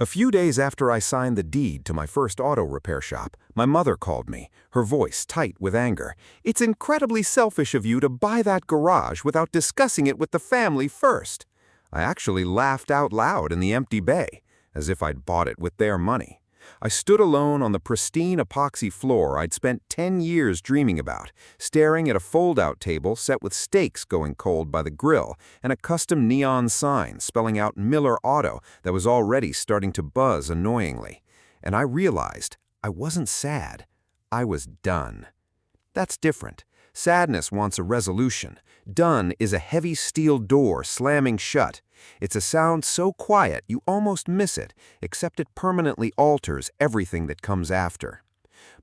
A few days after I signed the deed to my first auto repair shop, my mother called me, her voice tight with anger. "It's incredibly selfish of you to buy that garage without discussing it with the family first." I actually laughed out loud in the empty bay, as if I'd bought it with their money. I stood alone on the pristine epoxy floor I'd spent 10 years dreaming about, staring at a fold-out table set with steaks going cold by the grill and a custom neon sign spelling out Miller Auto that was already starting to buzz annoyingly. And I realized I wasn't sad. I was done. That's different. Sadness wants a resolution. Done is a heavy steel door slamming shut. It's a sound so quiet you almost miss it, except it permanently alters everything that comes after.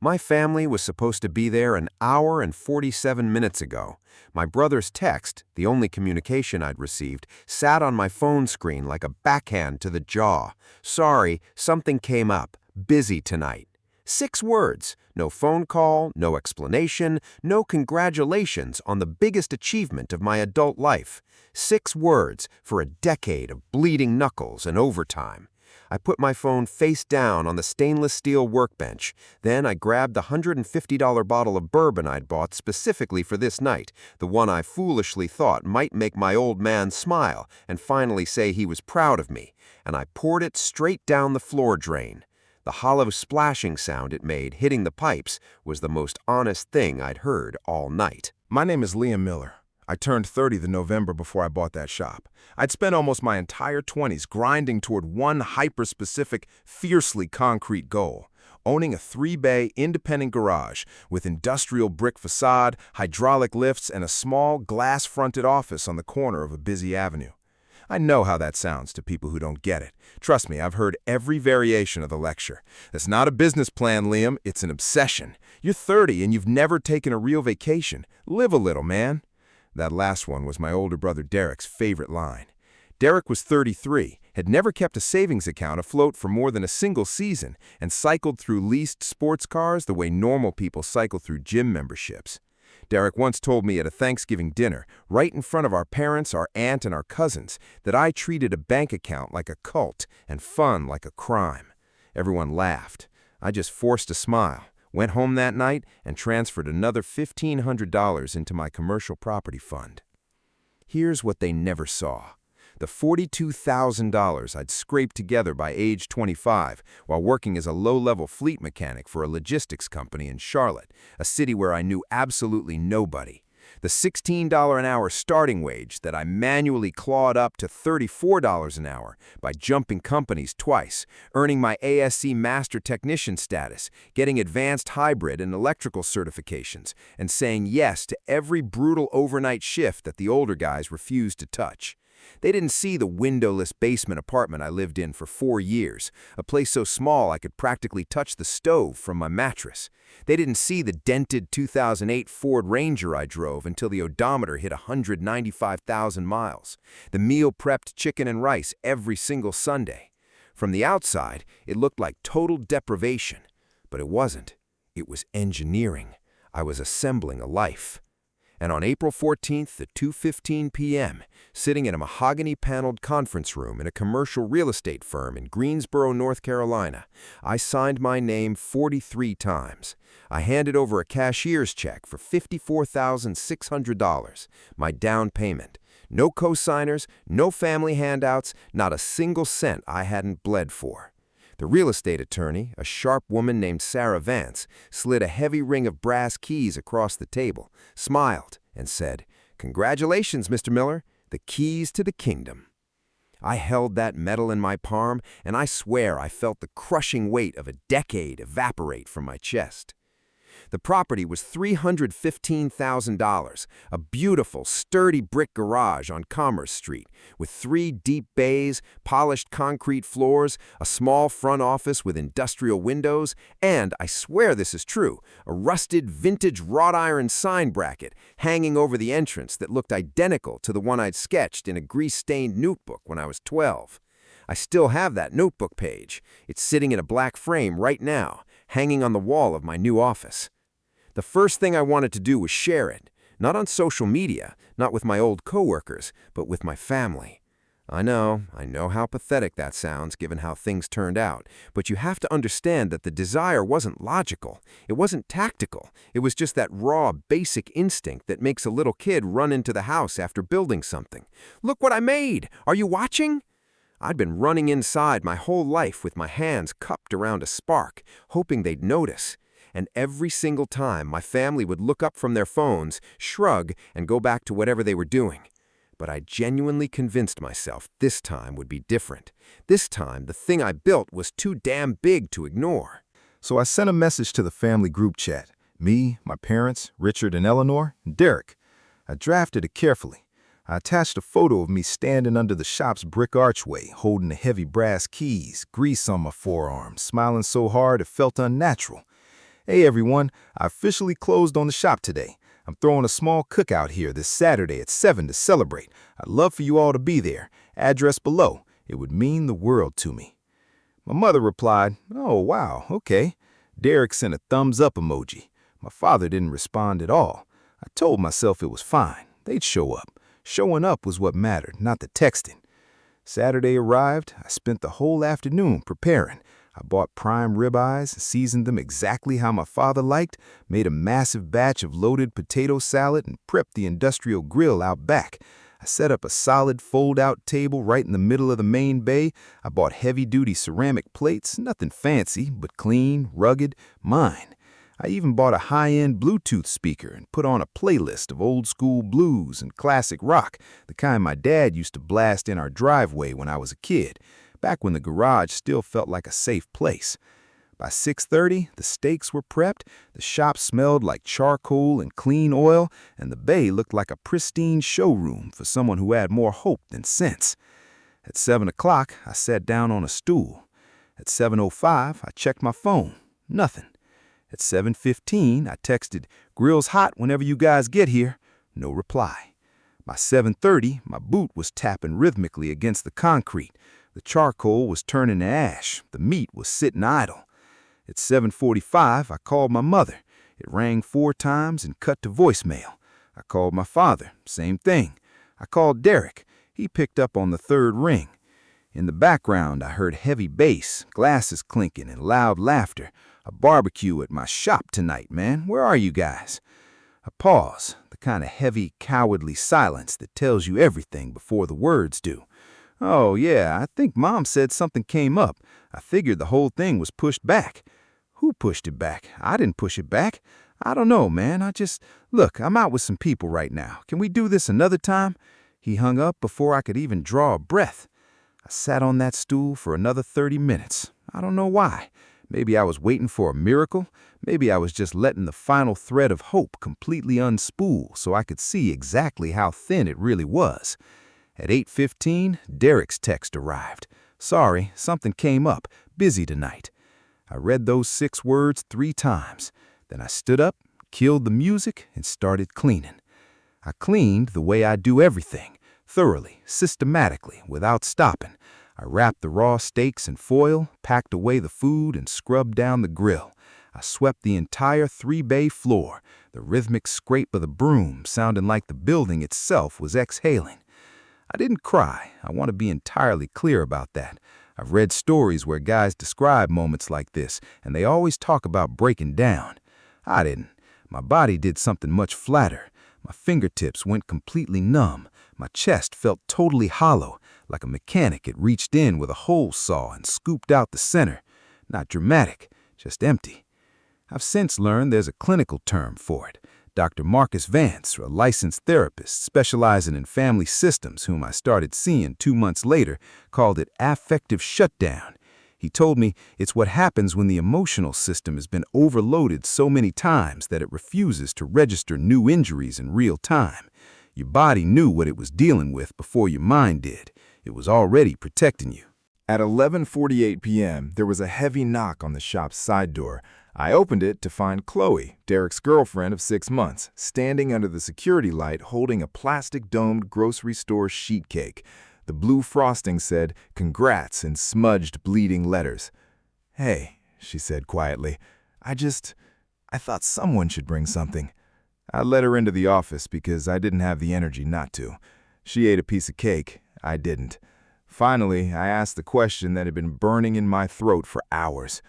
My family was supposed to be there an hour and 47 minutes ago. My brother's text, the only communication I'd received, sat on my phone screen like a backhand to the jaw. "Sorry, something came up. Busy tonight." 6 words, no phone call, no explanation, no congratulations on the biggest achievement of my adult life. 6 words for a decade of bleeding knuckles and overtime. I put my phone face down on the stainless steel workbench. Then I grabbed the $150 bottle of bourbon I'd bought specifically for this night, the one I foolishly thought might make my old man smile and finally say he was proud of me, and I poured it straight down the floor drain. The hollow splashing sound it made hitting the pipes was the most honest thing I'd heard all night. My name is Liam Miller. I turned 30 the November before I bought that shop. I'd spent almost my entire 20s grinding toward one hyper-specific, fiercely concrete goal: owning a 3-bay independent garage with industrial brick facade, hydraulic lifts, and a small glass-fronted office on the corner of a busy avenue. I know how that sounds to people who don't get it. Trust me, I've heard every variation of the lecture. That's not a business plan, Liam. It's an obsession. You're 30 and you've never taken a real vacation. Live a little, man. That last one was my older brother Derek's favorite line. Derek was 33, had never kept a savings account afloat for more than a single season, and cycled through leased sports cars the way normal people cycle through gym memberships. Derek once told me at a Thanksgiving dinner, right in front of our parents, our aunt, and our cousins, that I treated a bank account like a cult and fun like a crime. Everyone laughed. I just forced a smile, went home that night, and transferred another $1,500 into my commercial property fund. Here's what they never saw: the $42,000 I'd scraped together by age 25 while working as a low-level fleet mechanic for a logistics company in Charlotte, a city where I knew absolutely nobody. The $16 an hour starting wage that I manually clawed up to $34 an hour by jumping companies twice, earning my ASC Master Technician status, getting advanced hybrid and electrical certifications, and saying yes to every brutal overnight shift that the older guys refused to touch. They didn't see the windowless basement apartment I lived in for 4 years, a place so small I could practically touch the stove from my mattress. They didn't see the dented 2008 Ford Ranger I drove until the odometer hit 195,000 miles, the meal-prepped chicken and rice every single Sunday. From the outside, it looked like total deprivation, but it wasn't. It was engineering. I was assembling a life. And on April 14th at 2:15 p.m., sitting in a mahogany-paneled conference room in a commercial real estate firm in Greensboro, North Carolina, I signed my name 43 times. I handed over a cashier's check for $54,600, my down payment. No co-signers, no family handouts, not a single cent I hadn't bled for. The real estate attorney, a sharp woman named Sarah Vance, slid a heavy ring of brass keys across the table, smiled, and said, "Congratulations, Mr. Miller, the keys to the kingdom." I held that metal in my palm, and I swear I felt the crushing weight of a decade evaporate from my chest. The property was $315,000, a beautiful, sturdy brick garage on Commerce Street, with 3 deep bays, polished concrete floors, a small front office with industrial windows, and, I swear this is true, a rusted vintage wrought iron sign bracket hanging over the entrance that looked identical to the one I'd sketched in a grease-stained notebook when I was 12. I still have that notebook page. It's sitting in a black frame right now, hanging on the wall of my new office. The first thing I wanted to do was share it, not on social media, not with my old coworkers, but with my family. I know how pathetic that sounds given how things turned out, but you have to understand that the desire wasn't logical, it wasn't tactical, it was just that raw, basic instinct that makes a little kid run into the house after building something. Look what I made! Are you watching? I'd been running inside my whole life with my hands cupped around a spark, hoping they'd notice. And every single time my family would look up from their phones, shrug, and go back to whatever they were doing. But I genuinely convinced myself this time would be different. This time, the thing I built was too damn big to ignore. So I sent a message to the family group chat. Me, my parents, Richard and Eleanor, and Derek. I drafted it carefully. I attached a photo of me standing under the shop's brick archway, holding the heavy brass keys, grease on my forearms, smiling so hard it felt unnatural. Hey everyone, I officially closed on the shop today. I'm throwing a small cookout here this Saturday at 7 to celebrate. I'd love for you all to be there. Address below. It would mean the world to me. My mother replied, "Oh, wow, okay." Derek sent a thumbs up emoji. My father didn't respond at all. I told myself it was fine. They'd show up. Showing up was what mattered, not the texting. Saturday arrived. I spent the whole afternoon preparing. I bought prime ribeyes, seasoned them exactly how my father liked, made a massive batch of loaded potato salad, and prepped the industrial grill out back. I set up a solid fold-out table right in the middle of the main bay. I bought heavy-duty ceramic plates, nothing fancy, but clean, rugged, mine. I even bought a high-end Bluetooth speaker and put on a playlist of old-school blues and classic rock, the kind my dad used to blast in our driveway when I was a kid, back when the garage still felt like a safe place. By 6:30, the steaks were prepped, the shop smelled like charcoal and clean oil, and the bay looked like a pristine showroom for someone who had more hope than sense. At 7 o'clock, I sat down on a stool. At 7:05, I checked my phone. Nothing. At 7:15, I texted, "Grill's hot whenever you guys get here." No reply. By 7:30, my boot was tapping rhythmically against the concrete. The charcoal was turning to ash. The meat was sitting idle. At 7:45, I called my mother. It rang 4 times and cut to voicemail. I called my father. Same thing. I called Derek. He picked up on the 3rd ring. In the background, I heard heavy bass, glasses clinking, and loud laughter. A barbecue at my shop tonight, man. Where are you guys? A pause, the kind of heavy, cowardly silence that tells you everything before the words do. "Oh, yeah, I think Mom said something came up. I figured the whole thing was pushed back." "Who pushed it back? I didn't push it back." "I don't know, man. Look, I'm out with some people right now. Can we do this another time?" He hung up before I could even draw a breath. I sat on that stool for another 30 minutes. I don't know why. Maybe I was waiting for a miracle. Maybe I was just letting the final thread of hope completely unspool so I could see exactly how thin it really was. At 8:15, Derek's text arrived. "Sorry, something came up. Busy tonight." I read those 6 words 3 times. Then I stood up, killed the music, and started cleaning. I cleaned the way I do everything, thoroughly, systematically, without stopping. I wrapped the raw steaks in foil, packed away the food, and scrubbed down the grill. I swept the entire 3-bay floor, the rhythmic scrape of the broom sounding like the building itself was exhaling. I didn't cry. I want to be entirely clear about that. I've read stories where guys describe moments like this, and they always talk about breaking down. I didn't. My body did something much flatter. My fingertips went completely numb. My chest felt totally hollow, like a mechanic had reached in with a hole saw and scooped out the center. Not dramatic, just empty. I've since learned there's a clinical term for it. Dr. Marcus Vance, a licensed therapist specializing in family systems whom I started seeing 2 months later, called it affective shutdown. He told me it's what happens when the emotional system has been overloaded so many times that it refuses to register new injuries in real time. Your body knew what it was dealing with before your mind did. It was already protecting you. At 11:48 p.m., there was a heavy knock on the shop's side door. I opened it to find Chloe, Derek's girlfriend of 6 months, standing under the security light holding a plastic-domed grocery store sheet cake. The blue frosting said, "Congrats," in smudged, bleeding letters. "Hey," she said quietly, I thought someone should bring something." I let her into the office because I didn't have the energy not to. She ate a piece of cake. I didn't. Finally, I asked the question that had been burning in my throat for hours.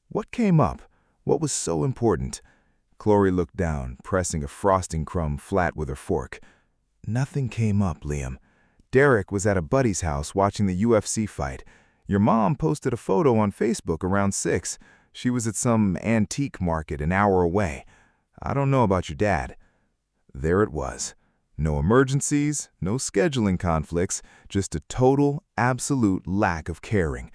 What came up? What was so important? Chloe looked down, pressing a frosting crumb flat with her fork. Nothing came up, Liam. Derek was at a buddy's house watching the UFC fight. Your mom posted a photo on Facebook around 6. She was at some antique market an hour away. I don't know about your dad. There it was. No emergencies, no scheduling conflicts, just a total, absolute lack of caring.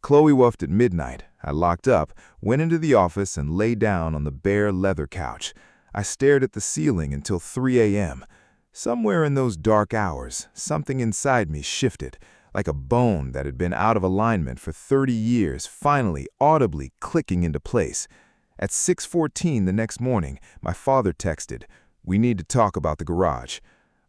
Chloe woofed at midnight. I locked up, went into the office, and lay down on the bare leather couch. I stared at the ceiling until 3 a.m. Somewhere in those dark hours, something inside me shifted, like a bone that had been out of alignment for 30 years, finally audibly clicking into place. At 6:14 the next morning, my father texted, "We need to talk about the garage."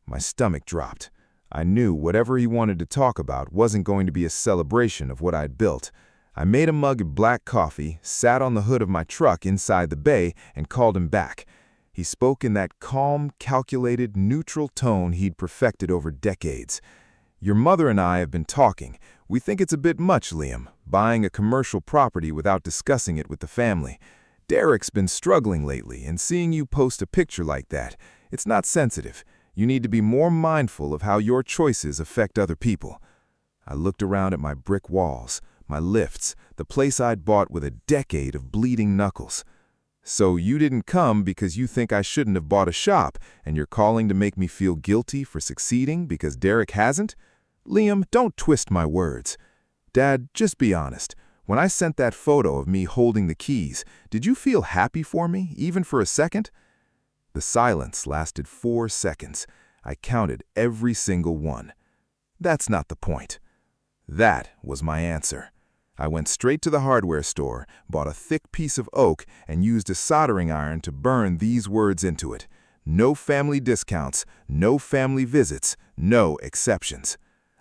My stomach dropped. I knew whatever he wanted to talk about wasn't going to be a celebration of what I'd built. I made a mug of black coffee, sat on the hood of my truck inside the bay, and called him back. He spoke in that calm, calculated, neutral tone he'd perfected over decades. "Your mother and I have been talking. We think it's a bit much, Liam, buying a commercial property without discussing it with the family. Derek's been struggling lately, and seeing you post a picture like that, it's not sensitive. You need to be more mindful of how your choices affect other people." I looked around at my brick walls, my lifts, the place I'd bought with a decade of bleeding knuckles. "So you didn't come because you think I shouldn't have bought a shop, and you're calling to make me feel guilty for succeeding because Derek hasn't? Liam, don't twist my words. Dad, just be honest. When I sent that photo of me holding the keys, did you feel happy for me, even for a second?" The silence lasted 4 seconds. I counted every single one. That's not the point. That was my answer. I went straight to the hardware store, bought a thick piece of oak, and used a soldering iron to burn these words into it. No family discounts, no family visits, no exceptions.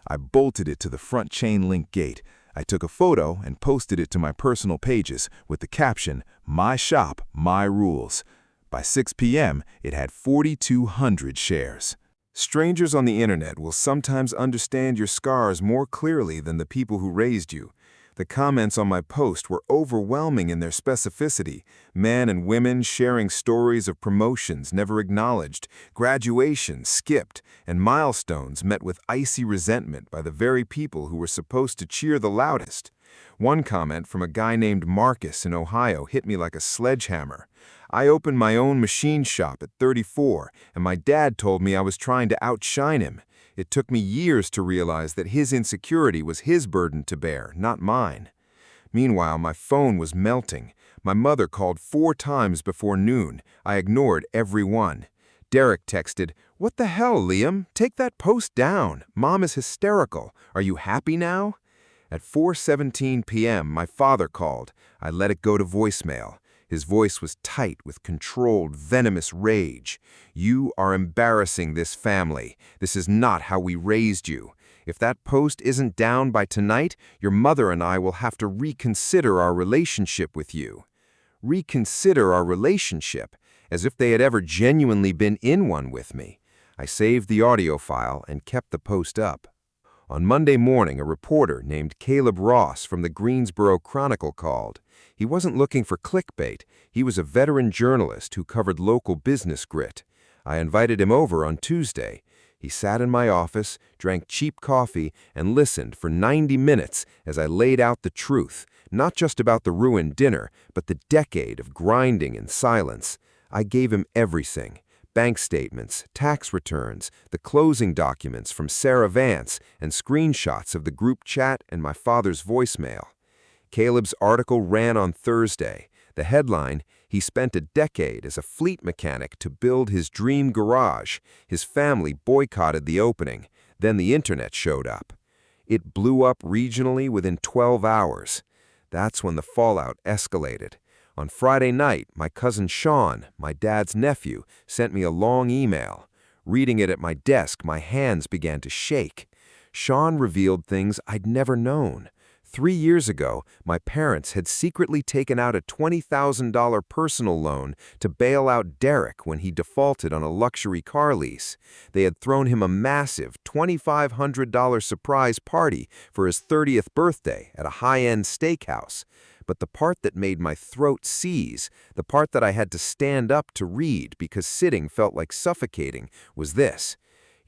I bolted it to the front chain link gate. I took a photo and posted it to my personal pages with the caption, "My shop, my rules." By 6 p.m., it had 4,200 shares. Strangers on the internet will sometimes understand your scars more clearly than the people who raised you. The comments on my post were overwhelming in their specificity, men and women sharing stories of promotions never acknowledged, graduations skipped, and milestones met with icy resentment by the very people who were supposed to cheer the loudest. One comment from a guy named Marcus in Ohio hit me like a sledgehammer. "I opened my own machine shop at 34, and my dad told me I was trying to outshine him. It took me years to realize that his insecurity was his burden to bear, not mine." Meanwhile, my phone was melting. My mother called 4 times before noon. I ignored every one. Derek texted, "What the hell, Liam? Take that post down. Mom is hysterical. Are you happy now?" At 4:17 p.m., my father called. I let it go to voicemail. His voice was tight with controlled, venomous rage. "You are embarrassing this family. This is not how we raised you. If that post isn't down by tonight, your mother and I will have to reconsider our relationship with you." Reconsider our relationship, as if they had ever genuinely been in one with me. I saved the audio file and kept the post up. On Monday morning, a reporter named Caleb Ross from the Greensboro Chronicle called. He wasn't looking for clickbait. He was a veteran journalist who covered local business grit. I invited him over on Tuesday. He sat in my office, drank cheap coffee, and listened for 90 minutes as I laid out the truth, not just about the ruined dinner, but the decade of grinding in silence. I gave him everything. Bank statements, tax returns, the closing documents from Sarah Vance, and screenshots of the group chat and my father's voicemail. Caleb's article ran on Thursday. The headline, "He spent a decade as a fleet mechanic to build his dream garage. His family boycotted the opening. Then the internet showed up." It blew up regionally within 12 hours. That's when the fallout escalated. On Friday night, my cousin Sean, my dad's nephew, sent me a long email. Reading it at my desk, my hands began to shake. Sean revealed things I'd never known. 3 years ago, my parents had secretly taken out a $20,000 personal loan to bail out Derek when he defaulted on a luxury car lease. They had thrown him a massive $2,500 surprise party for his 30th birthday at a high-end steakhouse. But the part that made my throat seize, the part that I had to stand up to read because sitting felt like suffocating, was this.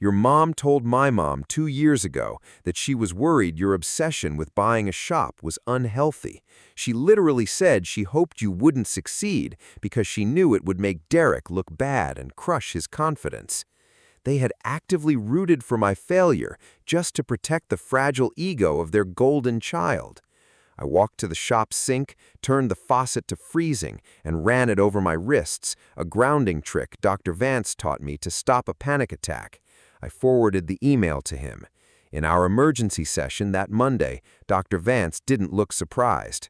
Your mom told my mom 2 years ago that she was worried your obsession with buying a shop was unhealthy. She literally said she hoped you wouldn't succeed because she knew it would make Derek look bad and crush his confidence. They had actively rooted for my failure just to protect the fragile ego of their golden child. I walked to the shop sink, turned the faucet to freezing, and ran it over my wrists, a grounding trick Dr. Vance taught me to stop a panic attack. I forwarded the email to him. In our emergency session that Monday, Dr. Vance didn't look surprised.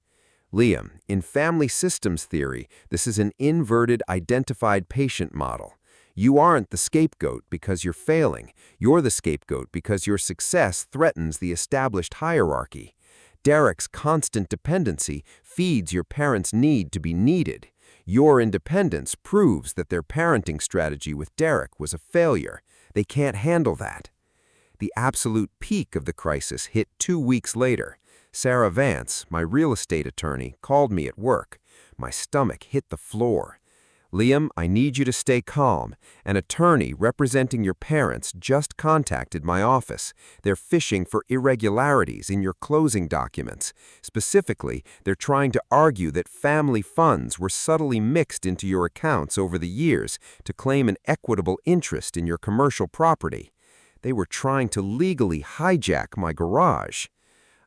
Liam, in family systems theory, this is an inverted identified patient model. You aren't the scapegoat because you're failing. You're the scapegoat because your success threatens the established hierarchy. Derek's constant dependency feeds your parents' need to be needed. Your independence proves that their parenting strategy with Derek was a failure. They can't handle that. The absolute peak of the crisis hit 2 weeks later. Sarah Vance, my real estate attorney, called me at work. My stomach hit the floor. Liam, I need you to stay calm. An attorney representing your parents just contacted my office. They're fishing for irregularities in your closing documents. Specifically, they're trying to argue that family funds were subtly mixed into your accounts over the years to claim an equitable interest in your commercial property. They were trying to legally hijack my garage.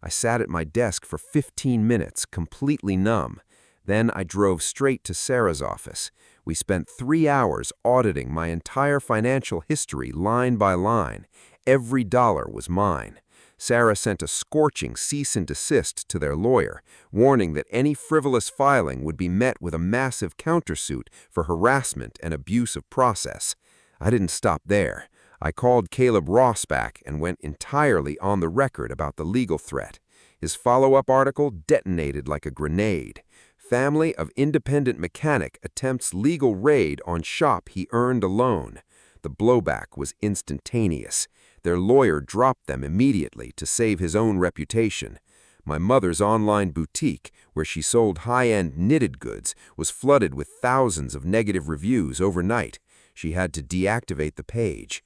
I sat at my desk for 15 minutes, completely numb. Then I drove straight to Sarah's office. We spent 3 hours auditing my entire financial history line by line. Every dollar was mine. Sarah sent a scorching cease and desist to their lawyer, warning that any frivolous filing would be met with a massive countersuit for harassment and abuse of process. I didn't stop there. I called Caleb Ross back and went entirely on the record about the legal threat. His follow-up article detonated like a grenade. Family of independent mechanic attempts legal raid on shop he earned a loan. The blowback was instantaneous. Their lawyer dropped them immediately to save his own reputation. My mother's online boutique, where she sold high-end knitted goods, was flooded with thousands of negative reviews overnight. She had to deactivate the page.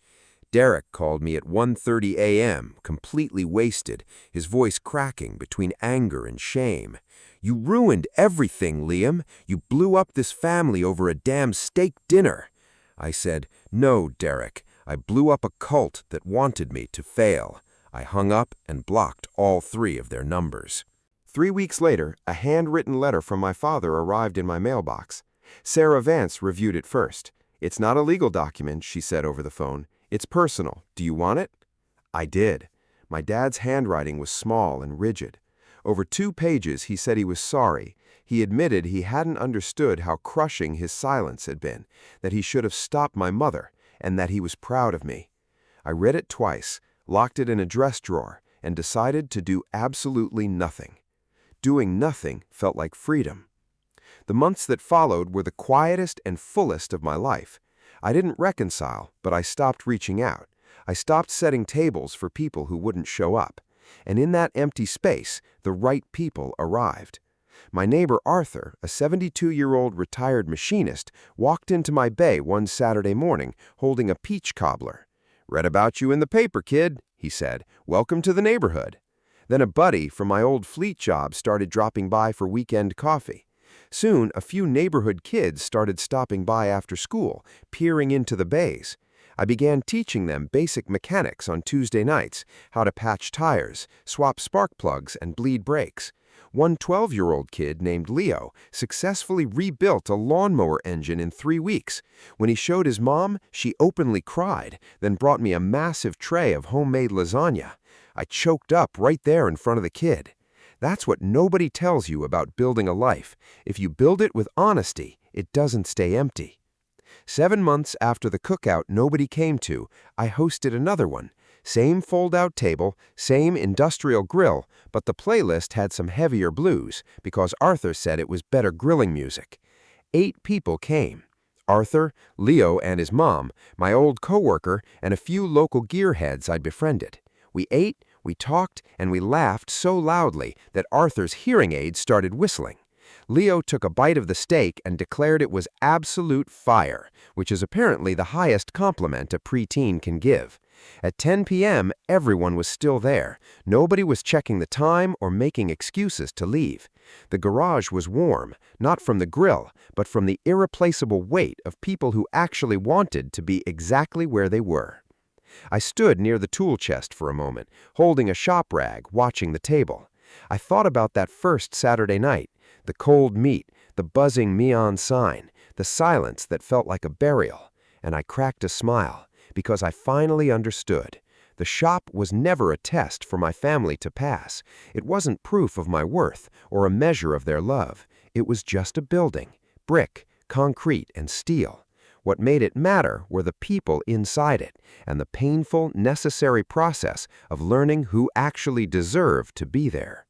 Derek called me at 1:30 a.m., completely wasted, his voice cracking between anger and shame. You ruined everything, Liam. You blew up this family over a damn steak dinner. I said, no, Derek. I blew up a cult that wanted me to fail. I hung up and blocked all 3 of their numbers. 3 weeks later, a handwritten letter from my father arrived in my mailbox. Sarah Vance reviewed it first. It's not a legal document, she said over the phone. It's personal. Do you want it? I did. My dad's handwriting was small and rigid. Over 2 pages, he said he was sorry. He admitted he hadn't understood how crushing his silence had been, that he should have stopped my mother, and that he was proud of me. I read it twice, locked it in a dress drawer, and decided to do absolutely nothing. Doing nothing felt like freedom. The months that followed were the quietest and fullest of my life. I didn't reconcile, but I stopped reaching out. I stopped setting tables for people who wouldn't show up. And in that empty space, the right people arrived. My neighbor Arthur, a 72-year-old retired machinist, walked into my bay one Saturday morning holding a peach cobbler. "Read about you in the paper, kid," he said. "Welcome to the neighborhood." Then a buddy from my old fleet job started dropping by for weekend coffee. Soon, a few neighborhood kids started stopping by after school, peering into the bays. I began teaching them basic mechanics on Tuesday nights, how to patch tires, swap spark plugs, and bleed brakes. One 12-year-old kid named Leo successfully rebuilt a lawnmower engine in 3 weeks. When he showed his mom, she openly cried, then brought me a massive tray of homemade lasagna. I choked up right there in front of the kid. That's what nobody tells you about building a life. If you build it with honesty, it doesn't stay empty. 7 months after the cookout nobody came to, I hosted another one. Same fold-out table, same industrial grill, but the playlist had some heavier blues because Arthur said it was better grilling music. 8 people came. Arthur, Leo and his mom, my old coworker, and a few local gearheads I'd befriended. We ate, we talked, and we laughed so loudly that Arthur's hearing aid started whistling. Leo took a bite of the steak and declared it was absolute fire, which is apparently the highest compliment a preteen can give. At 10 p.m., everyone was still there. Nobody was checking the time or making excuses to leave. The garage was warm, not from the grill, but from the irreplaceable weight of people who actually wanted to be exactly where they were. I stood near the tool chest for a moment, holding a shop rag, watching the table. I thought about that first Saturday night, the cold meat, the buzzing neon sign, the silence that felt like a burial, and I cracked a smile, because I finally understood. The shop was never a test for my family to pass. It wasn't proof of my worth or a measure of their love. It was just a building, brick, concrete, and steel. What made it matter were the people inside it and the painful, necessary process of learning who actually deserved to be there.